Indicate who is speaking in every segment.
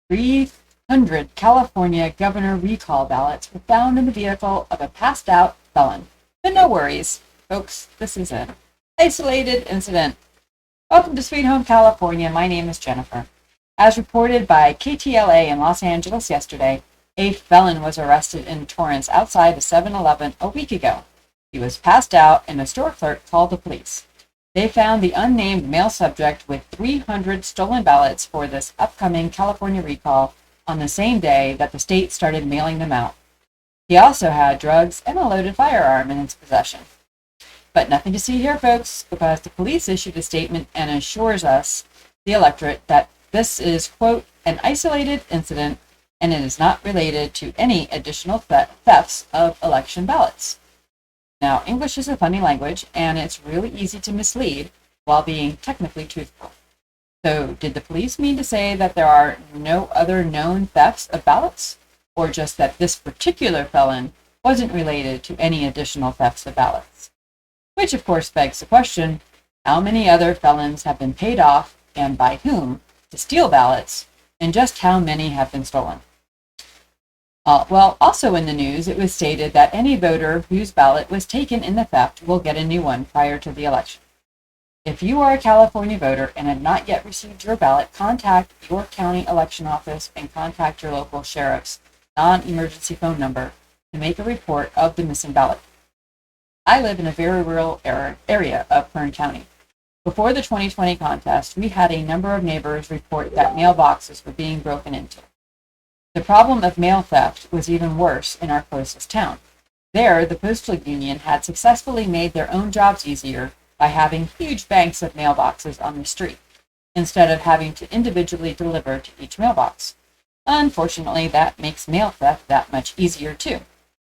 Speaker 1: 300 California governor recall ballots were found in the vehicle of a passed out felon. But no worries, folks, this is an isolated incident. Welcome to Sweet Home California. My name is Jennifer. As reported by KTLA in Los Angeles yesterday, a felon was arrested in Torrance outside a 7-Eleven a week ago. He was passed out and a store clerk called the police. They found the unnamed male subject with 300 stolen ballots for this upcoming California recall on the same day that the state started mailing them out. He also had drugs and a loaded firearm in his possession. But nothing to see here, folks, because the police issued a statement and assures us, the electorate, that this is, quote, an isolated incident and it is not related to any additional thefts of election ballots. Now, English is a funny language, and it's really easy to mislead while being technically truthful. So, did the police mean to say that there are no other known thefts of ballots? Or just that this particular felon wasn't related to any additional thefts of ballots? Which, of course, begs the question, how many other felons have been paid off, and by whom, to steal ballots, and just how many have been stolen? Well, also in the news, it was stated that any voter whose ballot was taken in the theft will get a new one prior to the election. If you are a California voter and have not yet received your ballot, contact your county election office and contact your local sheriff's non-emergency phone number to make a report of the missing ballot. I live in a very rural area of Kern County. Before the 2020 contest, we had a number of neighbors report that mailboxes were being broken into. The problem of mail theft was even worse in our closest town. There, the postal union had successfully made their own jobs easier by having huge banks of mailboxes on the street, instead of having to individually deliver to each mailbox. Unfortunately, that makes mail theft that much easier too.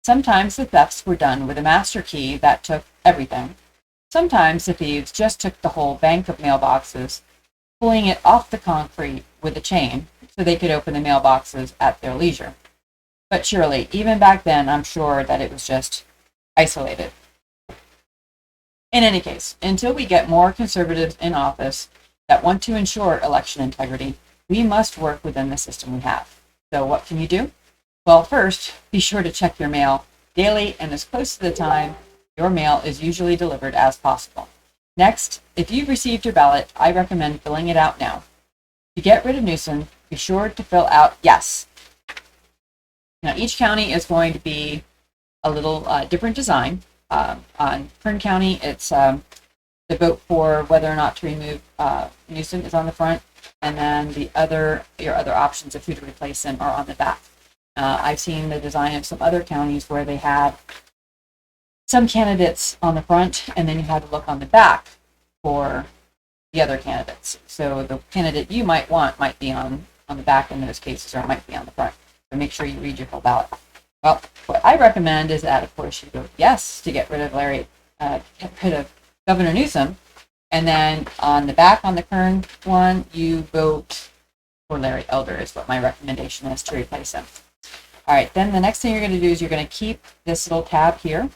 Speaker 1: Sometimes the thefts were done with a master key that took everything. Sometimes the thieves just took the whole bank of mailboxes, pulling it off the concrete with a chain, so they could open the mailboxes at their leisure. But surely, even back then, I'm sure that it was just isolated. In any case, until we get more conservatives in office that want to ensure election integrity, we must work within the system we have. So what can you do? Well, first, be sure to check your mail daily and as close to the time your mail is usually delivered as possible. Next, if you've received your ballot, I recommend filling it out now. To get rid of nuisance, be sure to fill out yes. Now, each county is going to be a little different design. On Kern County, it's the vote for whether or not to remove nuisance is on the front, and then your other options of who to replace them are on the back. I've seen the design of some other counties where they had some candidates on the front, and then you had to look on the back for the other candidates. So the candidate you might want might be on the back in those cases, or it might be on the front. So make sure you read your full ballot. Well, what I recommend is that, of course, you vote yes to get rid of Governor Newsom, and then on the back, on the Kern one, you vote for Larry Elder is what my recommendation is to replace him. All right, then the next thing you're going to do is you're going to keep this little tab here.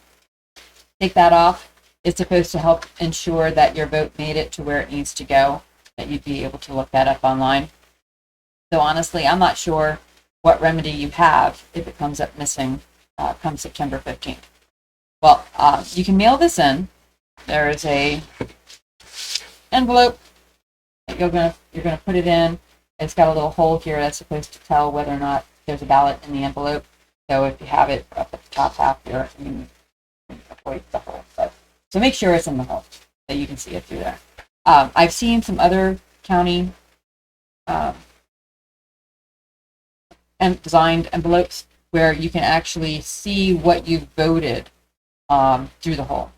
Speaker 1: Take that off. It's supposed to help ensure that your vote made it to where it needs to go, that you'd be able to look that up online. So honestly, I'm not sure what remedy you have if it comes up missing come September 15th. Well, you can mail this in. There is a envelope that you're gonna put it in. It's got a little hole here that's supposed to tell whether or not there's a ballot in the envelope. So if you have it up at the top half here, you can avoid the hole. So make sure it's in the hole so you can see it through there. I've seen some other county and designed envelopes where you can actually see what you voted through the hole.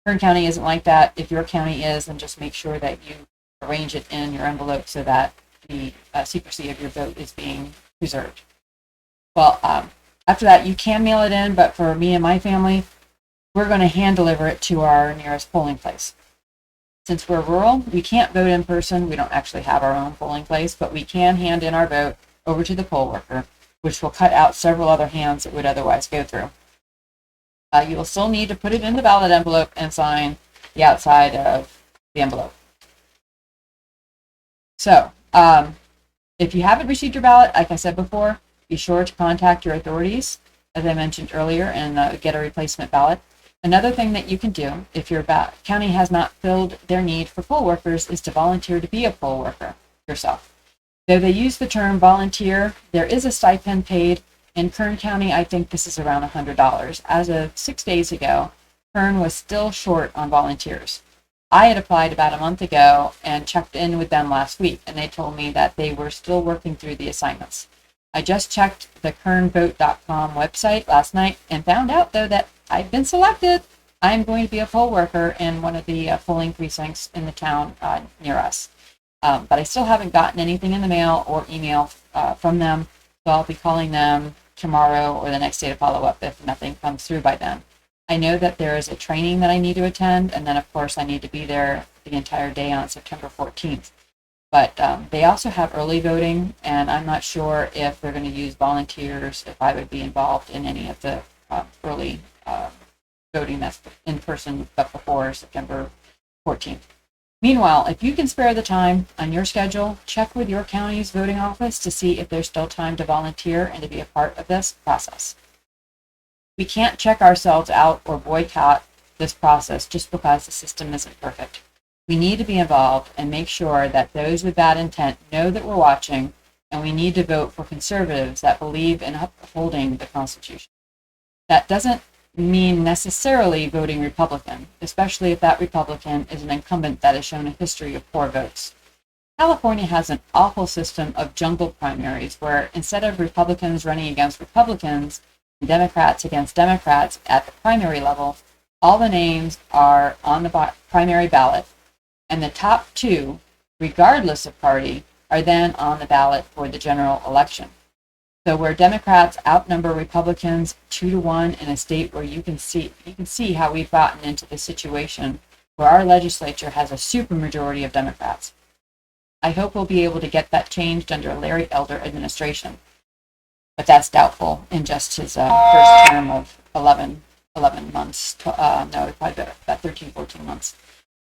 Speaker 1: Kern County isn't like that. If your county is, then just make sure that you arrange it in your envelope so that the secrecy of your vote is being preserved. Well, after that, you can mail it in, but for me and my family, we're going to hand deliver it to our nearest polling place. Since we're rural, we can't vote in person. We don't actually have our own polling place, but we can hand in our vote over to the poll worker, which will cut out several other hands it would otherwise go through. You will still need to put it in the ballot envelope and sign the outside of the envelope. So, If you haven't received your ballot, like I said before, be sure to contact your authorities, as I mentioned earlier, and get a replacement ballot. Another thing that you can do if your county has not filled their need for poll workers is to volunteer to be a poll worker yourself. Though they use the term volunteer, there is a stipend paid. In Kern County, I think this is around $100. As of 6 days ago, Kern was still short on volunteers. I had applied about a month ago and checked in with them last week, and they told me that they were still working through the assignments. I just checked the kernvote.com website last night and found out, though, that I've been selected. I'm going to be a poll worker in one of the polling precincts in the town near us. But I still haven't gotten anything in the mail or email from them, so I'll be calling them tomorrow or the next day to follow up if nothing comes through by then. I know that there is a training that I need to attend, and then, of course, I need to be there the entire day on September 14th. But they also have early voting, and I'm not sure if they're going to use volunteers, if I would be involved in any of the early voting that's in person, but before September 14th. Meanwhile, if you can spare the time on your schedule, check with your county's voting office to see if there's still time to volunteer and to be a part of this process. We can't check ourselves out or boycott this process just because the system isn't perfect. We need to be involved and make sure that those with bad intent know that we're watching, and we need to vote for conservatives that believe in upholding the Constitution. That doesn't mean necessarily voting Republican, especially if that Republican is an incumbent that has shown a history of poor votes. California has an awful system of jungle primaries where instead of Republicans running against Republicans and Democrats against Democrats at the primary level, all the names are on the primary ballot, and the top two, regardless of party, are then on the ballot for the general election. So where Democrats outnumber Republicans 2-1 in a state where you can see how we've gotten into this situation where our legislature has a supermajority of Democrats. I hope we'll be able to get that changed under a Larry Elder administration, but that's doubtful in just his first term of 11 months. No, probably about 13, 14 months.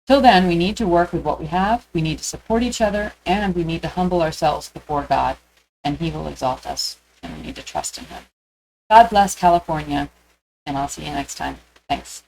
Speaker 1: Till then, we need to work with what we have, we need to support each other, and we need to humble ourselves before God, and He will exalt us, and we need to trust in Him. God bless California, and I'll see you next time. Thanks.